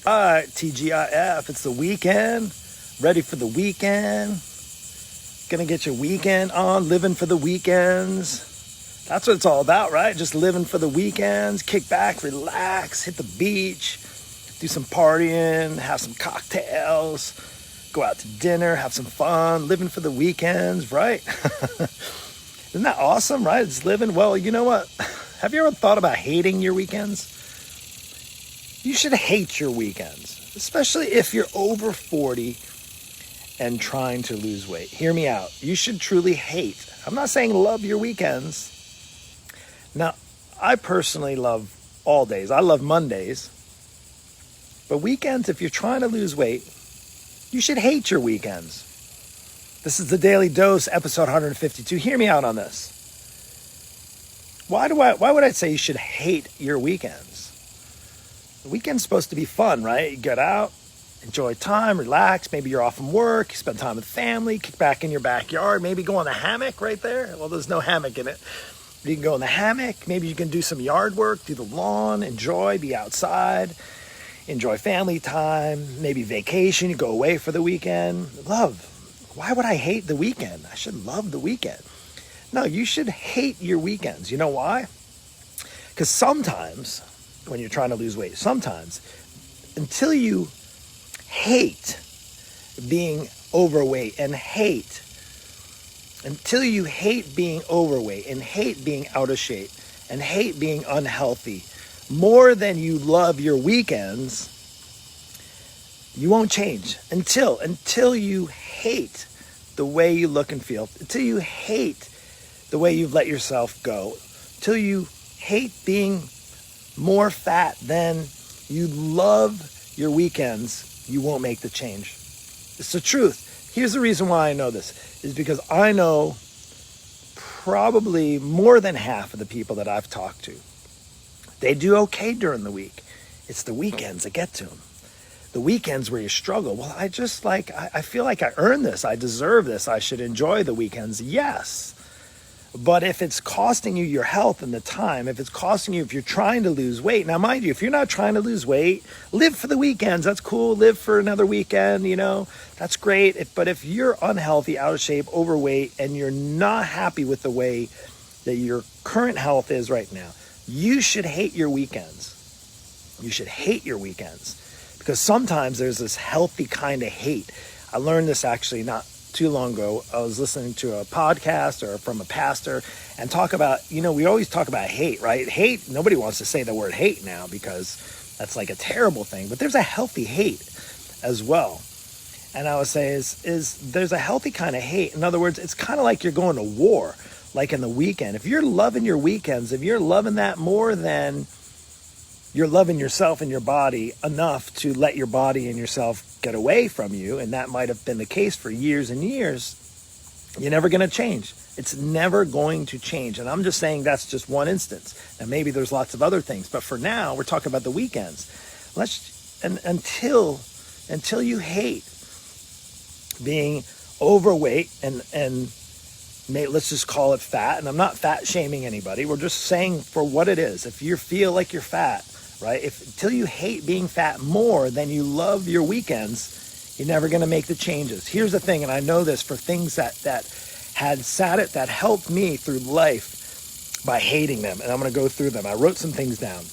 All right, TGIF, it's the weekend. Ready for the weekend. Gonna get your weekend on, living for the weekends. That's what it's all about, right? Just living for the weekends. Kick back, relax, hit the beach, do some partying, have some cocktails, go out to dinner, have some fun, living for the weekends, right? Isn't that awesome, right? It's living. Well, you know what? Have you ever thought about hating your weekends? You should hate your weekends, especially if you're over 40 and trying to lose weight. Hear me out. You should truly hate. I'm not saying love your weekends. Now, I personally love all days. I love Mondays. But weekends, if you're trying to lose weight, you should hate your weekends. This is the Daily Dose, episode 152. Hear me out on this. Why would I say you should hate your weekends? The weekend's supposed to be fun, right? You get out, enjoy time, relax. Maybe you're off from work, you spend time with family, kick back in your backyard, maybe go on the hammock right there. Well, there's no hammock in it. You can go in the hammock. Maybe you can do some yard work, do the lawn, enjoy, be outside, enjoy family time, maybe vacation. You go away for the weekend. Love. Why would I hate the weekend? I should love the weekend. No, you should hate your weekends. You know why? Because sometimes when you're trying to lose weight, sometimes until you hate being overweight and until you hate being overweight and hate being out of shape and hate being unhealthy more than you love your weekends, you won't change until you hate the way you look and feel, until you hate the way you've let yourself go, until you hate being more fat than you love your weekends, you won't make the change. It's the truth. Here's the reason why I know this, is because I know probably more than half of the people that I've talked to. They do okay during the week. It's the weekends that get to them. The weekends where you struggle. Well, I feel like I earned this. I deserve this. I should enjoy the weekends. Yes. But if it's costing you your health and the time, if you're trying to lose weight, now mind you, if you're not trying to lose weight, live for the weekends. That's cool. Live for another weekend, that's great. But if you're unhealthy, out of shape, overweight, and you're not happy with the way that your current health is right now, you should hate your weekends. You should hate your weekends. Because sometimes there's this healthy kind of hate. I learned this actually not too long ago. I was listening to a podcast or from a pastor and talk about, we always talk about hate, right? Hate, nobody wants to say the word hate now because that's like a terrible thing, but there's a healthy hate as well. And I would say is there's a healthy kind of hate. In other words, it's kind of like you're going to war, like in the weekend. If you're loving your weekends, if you're loving that more than you're loving yourself and your body enough to let your body and yourself get away from you, and that might have been the case for years and years, you're never going to change. It's never going to change. And I'm just saying that's just one instance. And maybe there's lots of other things. But for now, we're talking about the weekends. Until you hate being overweight and let's just call it fat. And I'm not fat shaming anybody. We're just saying for what it is. If you feel like you're fat, right? Until you hate being fat more than you love your weekends, you're never going to make the changes. Here's the thing, and I know this for things that helped me through life by hating them, and I'm going to go through them. I wrote some things down,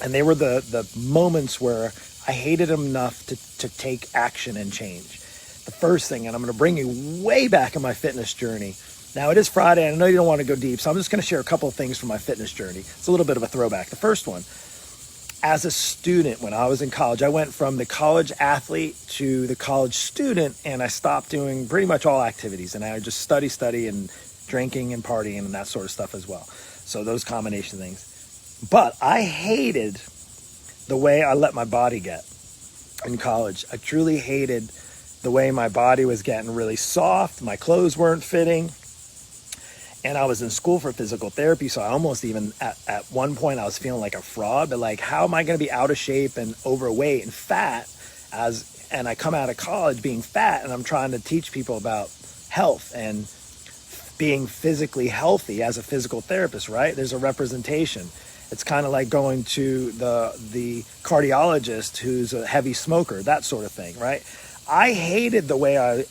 and they were the moments where I hated them enough to take action and change. The first thing, and I'm going to bring you way back in my fitness journey. Now, it is Friday, and I know you don't want to go deep, so I'm just going to share a couple of things from my fitness journey. It's a little bit of a throwback. The first one, as a student, when I was in college, I went from the college athlete to the college student, and I stopped doing pretty much all activities, and I would just study, and drinking and partying and that sort of stuff as well. So those combination things. But I hated the way I let my body get in college. I truly hated the way my body was getting really soft. My clothes weren't fitting. And I was in school for physical therapy, so I almost even, at one point, I was feeling like a fraud. But like, how am I going to be out of shape and overweight and fat and I come out of college being fat, and I'm trying to teach people about health and being physically healthy as a physical therapist, right? There's a representation. It's kind of like going to the cardiologist who's a heavy smoker, that sort of thing, right? I hated the way I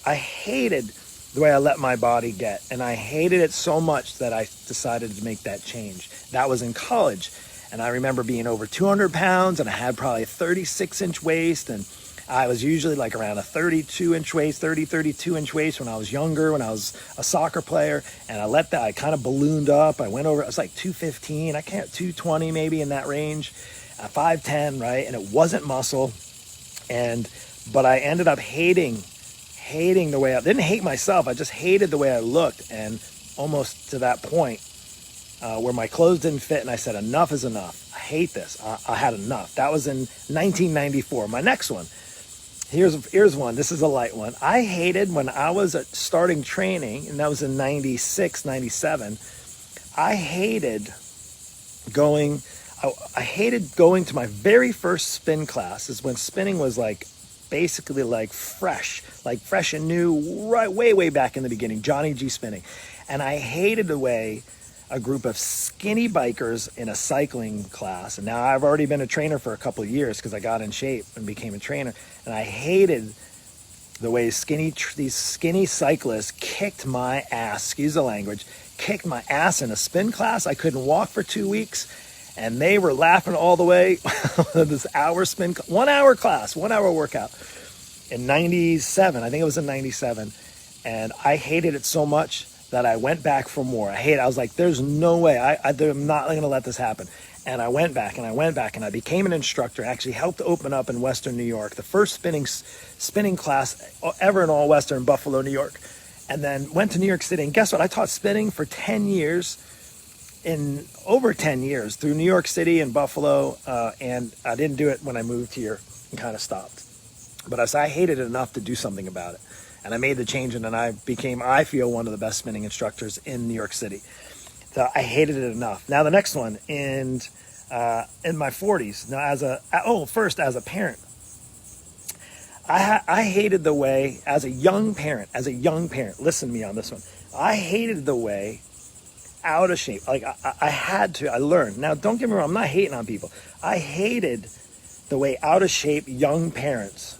let my body get, and I hated it so much that I decided to make that change. That was in college, and I remember being over 200 pounds, and I had probably a 36-inch waist, and I was usually like around a 32-inch waist, 32-inch waist when I was younger, when I was a soccer player, and I kind of ballooned up. I went over, I was like 215, 220 maybe, in that range, 5'10", right? And it wasn't muscle, but I ended up hating the way I didn't hate myself. I just hated the way I looked, and almost to that point where my clothes didn't fit, and I said, enough is enough. I hate this. I had enough. That was in 1994. My next one. Here's one. This is a light one. I hated when I was starting training, and that was in 96, 97. I hated going to my very first spin class. Is when spinning was like basically like fresh and new, right, way back in the beginning, Johnny G spinning. And I hated the way a group of skinny bikers in a cycling class, and now I've already been a trainer for a couple of years because I got in shape and became a trainer, and I hated the way these skinny cyclists kicked my ass, excuse the language, kicked my ass in a spin class. I couldn't walk for 2 weeks, and they were laughing all the way. This 1 hour class, 1 hour workout in 97. I think it was in 97. And I hated it so much that I went back for more. I was like, there's no way. I'm not going to let this happen. And I went back and I became an instructor. I actually helped open up in Western New York, the first spinning class ever in all Western Buffalo, New York. And then went to New York City. And guess what? I taught spinning for 10 years. In over 10 years through New York City and Buffalo, and I didn't do it when I moved here and kind of stopped. But I hated it enough to do something about it. And I made the change, and then I feel, one of the best spinning instructors in New York City. So I hated it enough. Now the next one, in my 40s, now as a parent, I hated the way, as a young parent, listen to me on this one. I hated the way out of shape. Like I learned. Now, don't get me wrong, I'm not hating on people. I hated the way out of shape young parents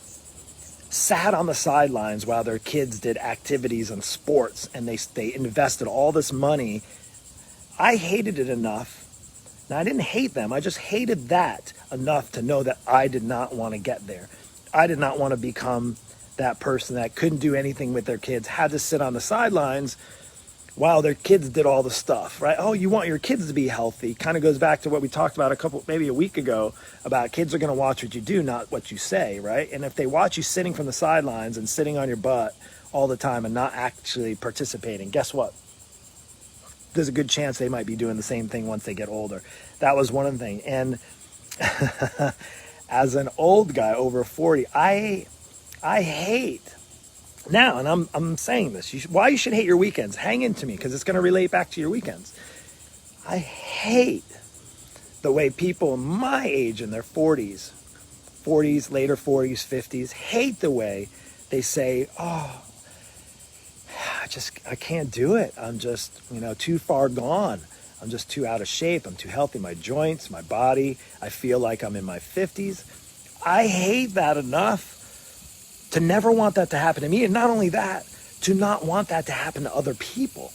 sat on the sidelines while their kids did activities and sports, and they invested all this money. I hated it enough. Now, I didn't hate them. I just hated that enough to know that I did not want to get there. I did not want to become that person that couldn't do anything with their kids, had to sit on the sidelines while their kids did all the stuff, right? Oh, you want your kids to be healthy. Kind of goes back to what we talked about maybe a week ago, about kids are going to watch what you do, not what you say, right? And if they watch you sitting from the sidelines and sitting on your butt all the time and not actually participating, guess what? There's a good chance they might be doing the same thing once they get older. That was one of the things. And as an old guy over 40, I hate now, and I'm saying this, why you should hate your weekends. Hang in to me, because it's going to relate back to your weekends. I hate the way people my age, in their 40s, later 40s, 50s, hate the way they say, oh, I can't do it. I'm just, too far gone. I'm just too out of shape. I'm too healthy. My joints, my body, I feel like I'm in my 50s. I hate that enough to never want that to happen to me. And not only that, to not want that to happen to other people.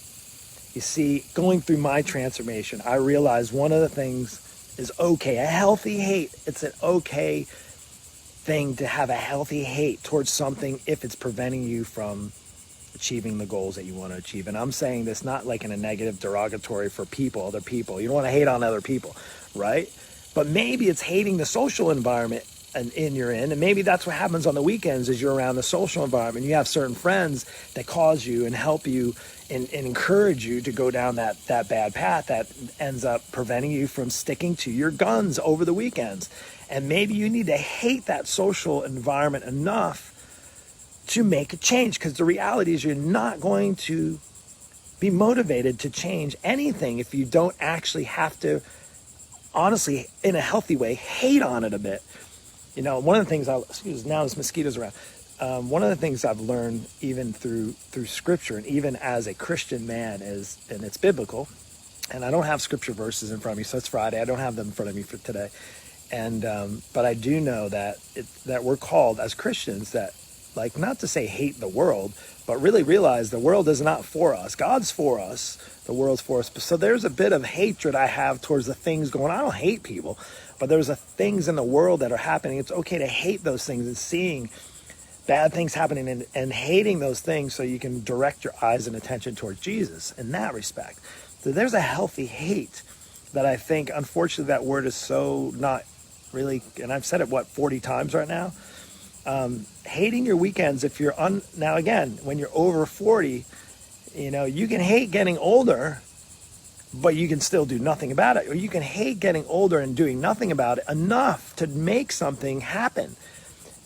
You see, going through my transformation, I realized one of the things is okay. A healthy hate. It's an okay thing to have a healthy hate towards something if it's preventing you from achieving the goals that you want to achieve. And I'm saying this not like in a negative, derogatory for other people. You don't want to hate on other people, right? But maybe it's hating the social environment you're in, and maybe that's what happens on the weekends, is you're around the social environment. You have certain friends that cause you and help you and encourage you to go down that bad path that ends up preventing you from sticking to your guns over the weekends. And maybe you need to hate that social environment enough to make a change, because the reality is you're not going to be motivated to change anything if you don't actually have to, honestly, in a healthy way, hate on it a bit. One of the things now there's mosquitoes around. One of the things I've learned even through scripture, and even as a Christian man, and it's biblical, And I don't have scripture verses in front of me, so it's Friday. I don't have them in front of me for today. And but I do know that that we're called as Christians that, like, not to say hate the world, but really realize the world is not for us. God's for us. The world's for us. So there's a bit of hatred I have towards the things going on. I don't hate people, but there's things in the world that are happening. It's okay to hate those things and seeing bad things happening and hating those things so you can direct your eyes and attention towards Jesus in that respect. So there's a healthy hate that I think, unfortunately, that word is so not really, and I've said it, 40 times right now. Hating your weekends if you're now again, when you're over 40, you can hate getting older, but you can still do nothing about it. Or you can hate getting older and doing nothing about it enough to make something happen.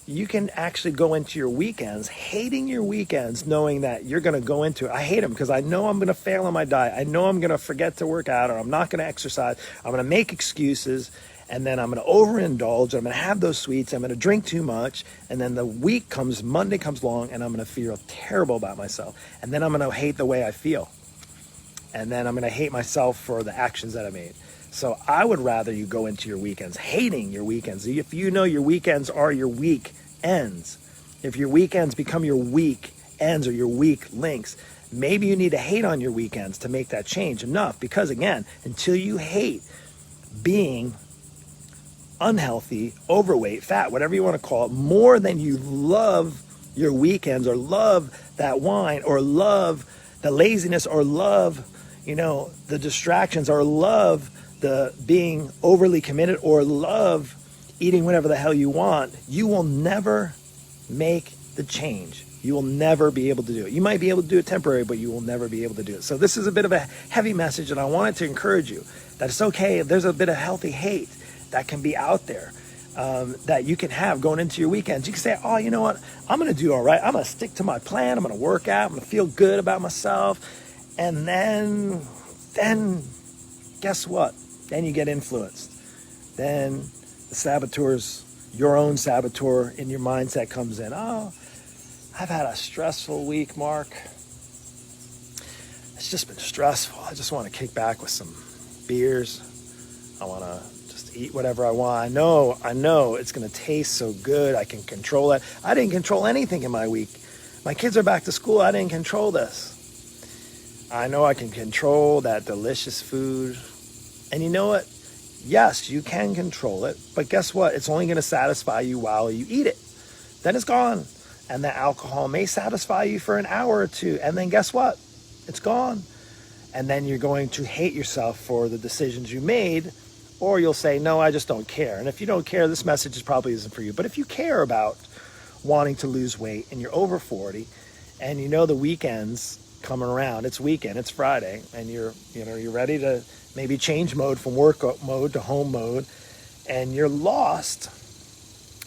You can actually go into your weekends, hating your weekends, knowing that you're going to go into it. I hate them because I know I'm going to fail on my diet. I know I'm going to forget to work out, or I'm not going to exercise. I'm going to make excuses, and then I'm going to overindulge. I'm going to have those sweets. I'm going to drink too much. And then Monday comes along, and I'm going to feel terrible about myself. And then I'm going to hate the way I feel. And then I'm going to hate myself for the actions that I made. So I would rather you go into your weekends hating your weekends. If you know your weekends are your weekends, if your weekends become your weekends or your weak links, maybe you need to hate on your weekends to make that change enough. Because again, until you hate being unhealthy, overweight, fat, whatever you want to call it, more than you love your weekends or love that wine or love the laziness or love, the distractions or love the being overly committed or love eating whatever the hell you want, you will never make the change. You will never be able to do it. You might be able to do it temporarily, but you will never be able to do it. So this is a bit of a heavy message, and I wanted to encourage you that it's okay if there's a bit of healthy hate that can be out there, that you can have going into your weekends. You can say, oh, you know what? I'm going to do all right. I'm going to stick to my plan. I'm going to work out. I'm going to feel good about myself. And then guess what? Then you get influenced. Then the saboteurs, your own saboteur in your mindset comes in. Oh, I've had a stressful week, Mark. It's just been stressful. I just want to kick back with some beers. I want to just eat whatever I want. I know it's going to taste so good. I can control it. I didn't control anything in my week. My kids are back to school. I didn't control this. I know I can control that delicious food. And you know what? Yes, you can control it, but guess what? It's only going to satisfy you while you eat it. Then it's gone. And the alcohol may satisfy you for an hour or two, and then guess what? It's gone. And then you're going to hate yourself for the decisions you made, or you'll say, no, I just don't care. And if you don't care, this message probably isn't for you. But if you care about wanting to lose weight and you're over 40 and you know the weekend's coming around, it's weekend, it's Friday, and you're ready to maybe change mode from work mode to home mode, and you're lost,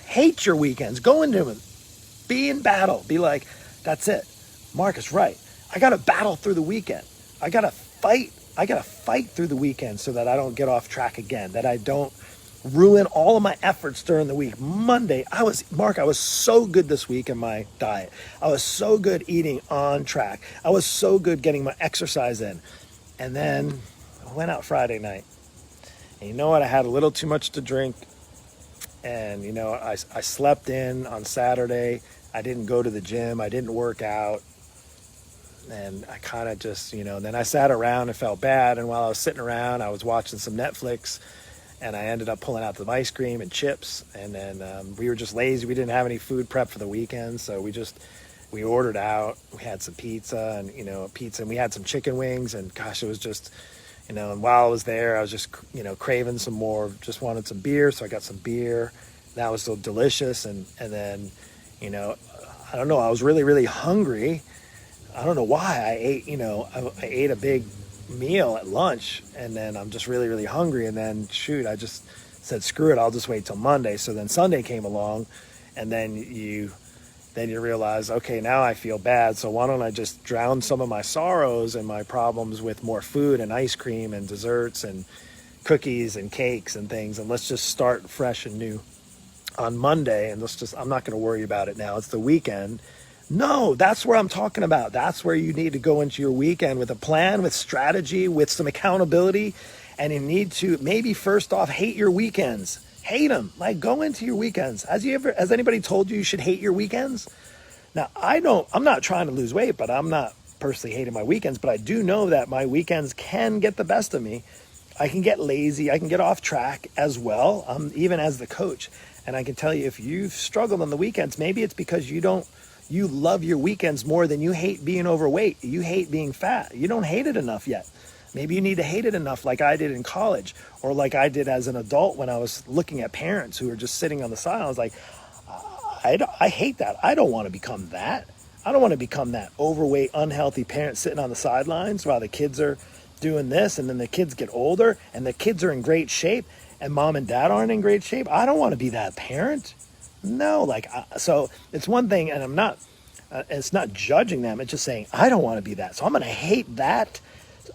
hate your weekends. Go into them. Be in battle. Be like, that's it. Mark is right. I got to battle through the weekend. I got to fight through the weekend so that I don't get off track again, that I don't ruin all of my efforts during the week. Monday, I was so good this week in my diet. I was so good eating on track. I was so good getting my exercise in. And then I went out Friday night. And you know what? I had a little too much to drink. And, I slept in on Saturday. I didn't go to the gym. I didn't work out. And I kind of just, then I sat around and felt bad. And while I was sitting around, I was watching some Netflix. And I ended up pulling out some ice cream and chips. And then we were just lazy. We didn't have any food prep for the weekend. So we ordered out. We had some pizza and we had some chicken wings. And gosh, it was just, and while I was there, I was just, craving some more, just wanted some beer. So I got some beer. That was so delicious. And then, I don't know, I was really, really hungry. I don't know why I ate, I ate a big meal at lunch, and then I'm just really, really hungry. And then I just said, screw it, I'll just wait till Monday. So then Sunday came along, and then you realize, okay, now I feel bad. So why don't I just drown some of my sorrows and my problems with more food and ice cream and desserts and cookies and cakes and things. And let's just start fresh and new on Monday. And I'm not going to worry about it now. It's the weekend. No, that's where I'm talking about. That's where you need to go into your weekend with a plan, with strategy, with some accountability. And you need to maybe first off hate your weekends. Hate them. Like, go into your weekends. Has anybody told you should hate your weekends? Now, I'm not trying to lose weight, but I'm not personally hating my weekends, but I do know that my weekends can get the best of me. I can get lazy. I can get off track as well, even as the coach. And I can tell you, if you've struggled on the weekends, maybe it's because you love your weekends more than you hate being overweight. You hate being fat. You don't hate it enough yet. Maybe you need to hate it enough like I did in college, or like I did as an adult when I was looking at parents who were just sitting on the side. I was like, I hate that. I don't want to become that. I don't want to become that overweight, unhealthy parent sitting on the sidelines while the kids are doing this, and then the kids get older and the kids are in great shape and mom and dad aren't in great shape. I don't want to be that parent. No, so it's one thing, and it's not judging them. It's just saying, I don't want to be that. So I'm going to hate that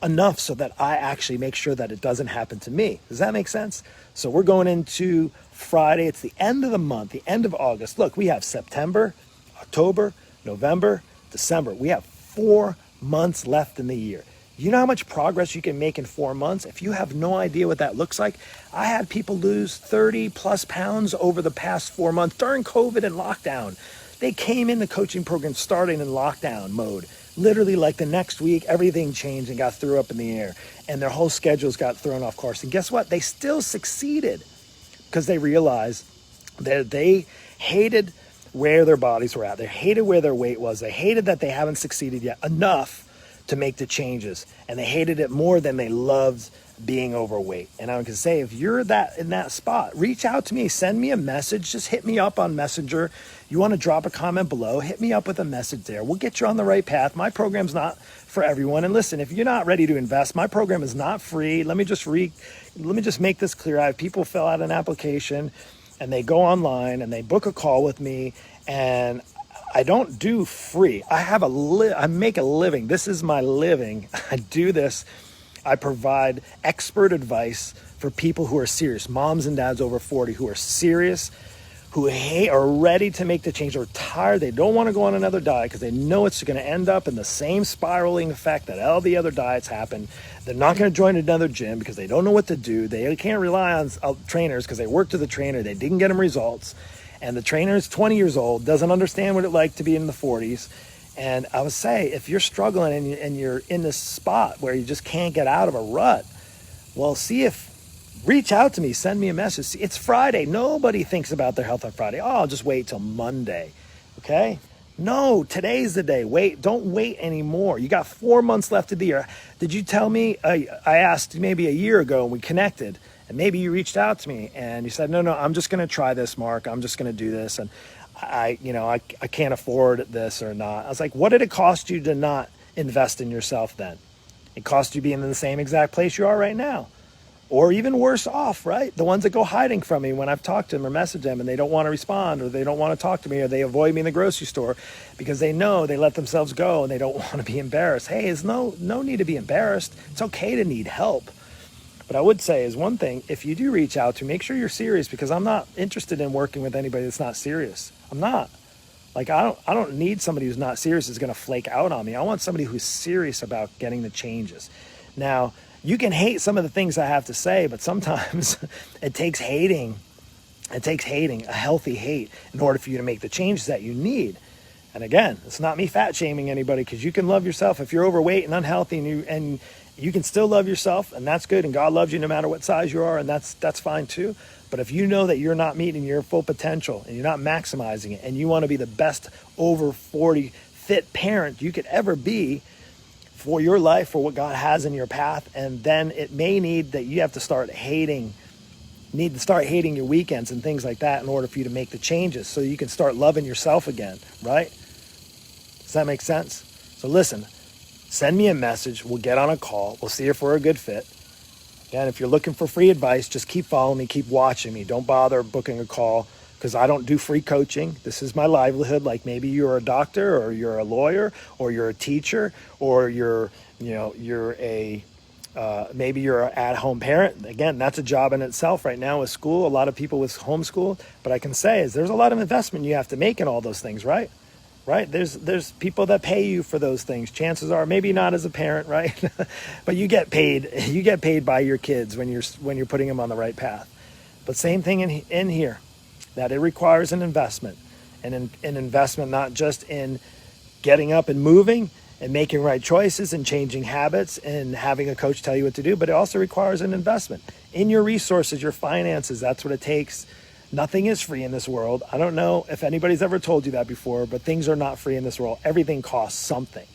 enough so that I actually make sure that it doesn't happen to me. Does that make sense? So we're going into Friday. It's the end of the month, the end of August. Look, we have September, October, November, December. We have 4 months left in the year. You know how much progress you can make in 4 months? If you have no idea what that looks like, I had people lose 30 plus pounds over the past 4 months during COVID and lockdown. They came in the coaching program starting in lockdown mode. Literally like the next week, everything changed and got thrown up in the air, and their whole schedules got thrown off course. And guess what? They still succeeded because they realized that they hated where their bodies were at. They hated where their weight was. They hated that they haven't succeeded yet enough to make the changes. And they hated it more than they loved being overweight. And I can say, if you're in that spot, reach out to me, send me a message, just hit me up on Messenger. You want to drop a comment below, hit me up with a message there. We'll get you on the right path. My program's not for everyone. And listen, if you're not ready to invest, my program is not free. Let me just make this clear. I have people fill out an application and they go online and they book a call with me, and I don't do free. I make a living. This is my living. I do this. I provide expert advice for people who are serious, moms and dads over 40 who are serious, who are ready to make the change, are tired. They don't want to go on another diet because they know it's going to end up in the same spiraling effect that all the other diets happen. They're not going to join another gym because they don't know what to do. They can't rely on trainers because they worked with the trainer. They didn't get them results. And the trainer is 20 years old, doesn't understand what it's like to be in the 40s. And I would say, if you're struggling and you're in this spot where you just can't get out of a rut, well, reach out to me, send me a message. It's Friday. Nobody thinks about their health on Friday. Oh, I'll just wait till Monday. Okay? No, today's the day. Don't wait anymore. You got 4 months left of the year. Did you tell me, I asked maybe a year ago and we connected, and maybe you reached out to me and you said, no, I'm just going to try this, Mark. I'm just going to do this. And I can't afford this or not. I was like, what did it cost you to not invest in yourself then? It cost you being in the same exact place you are right now. Or even worse off, right? The ones that go hiding from me when I've talked to them or messaged them and they don't want to respond, or they don't want to talk to me, or they avoid me in the grocery store because they know they let themselves go and they don't want to be embarrassed. Hey, there's no need to be embarrassed. It's okay to need help. But I would say is one thing, if you do reach out to, make sure you're serious, because I'm not interested in working with anybody that's not serious. I'm not. Like, I don't need somebody who's not serious is going to flake out on me. I want somebody who's serious about getting the changes. Now, you can hate some of the things I have to say, but sometimes it takes hating, a healthy hate, in order for you to make the changes that you need. And again, it's not me fat shaming anybody, because you can love yourself if you're overweight and unhealthy, and you can still love yourself, and that's good, and God loves you no matter what size you are, and that's fine too. But if you know that you're not meeting your full potential and you're not maximizing it, and you want to be the best over 40 fit parent you could ever be for your life, for what God has in your path, and then it may need that you have to start hating your weekends and things like that in order for you to make the changes so you can start loving yourself again, right? Does that make sense? So listen, send me a message. We'll get on a call. We'll see if we're a good fit. Again, if you're looking for free advice, just keep following me, keep watching me. Don't bother booking a call, because I don't do free coaching. This is my livelihood. Like, maybe you're a doctor, or you're a lawyer, or you're a teacher, or maybe you're an at-home parent. Again, that's a job in itself right now with school. A lot of people with homeschool. But I can say is there's a lot of investment you have to make in all those things, right? right? There's people that pay you for those things. Chances are, maybe not as a parent, right? But you get paid by your kids when you're putting them on the right path. But same thing in here, that it requires an investment, and an investment not just in getting up and moving and making right choices and changing habits and having a coach tell you what to do, but it also requires an investment in your resources, your finances. That's what it takes. Nothing is free in this world. I don't know if anybody's ever told you that before, but things are not free in this world. Everything costs something.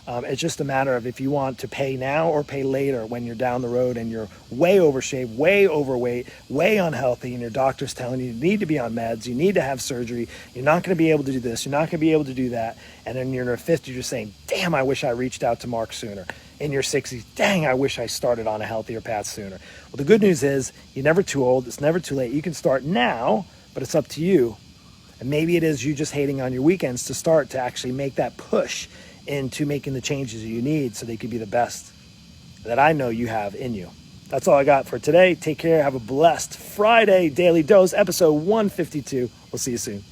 It's just a matter of if you want to pay now or pay later when you're down the road and you're way overshaved, way overweight, way unhealthy, and your doctor's telling you need to be on meds, you need to have surgery, you're not going to be able to do this, you're not going to be able to do that. And then you're in your 50s, you're saying, damn, I wish I reached out to Mark sooner. In your 60s, dang, I wish I started on a healthier path sooner. Well, the good news is you're never too old. It's never too late. You can start now, but it's up to you. And maybe it is you just hating on your weekends to start to actually make that push into making the changes you need so they can be the best that I know you have in you. That's all I got for today. Take care. Have a blessed Friday Daily Dose, episode 152. We'll see you soon.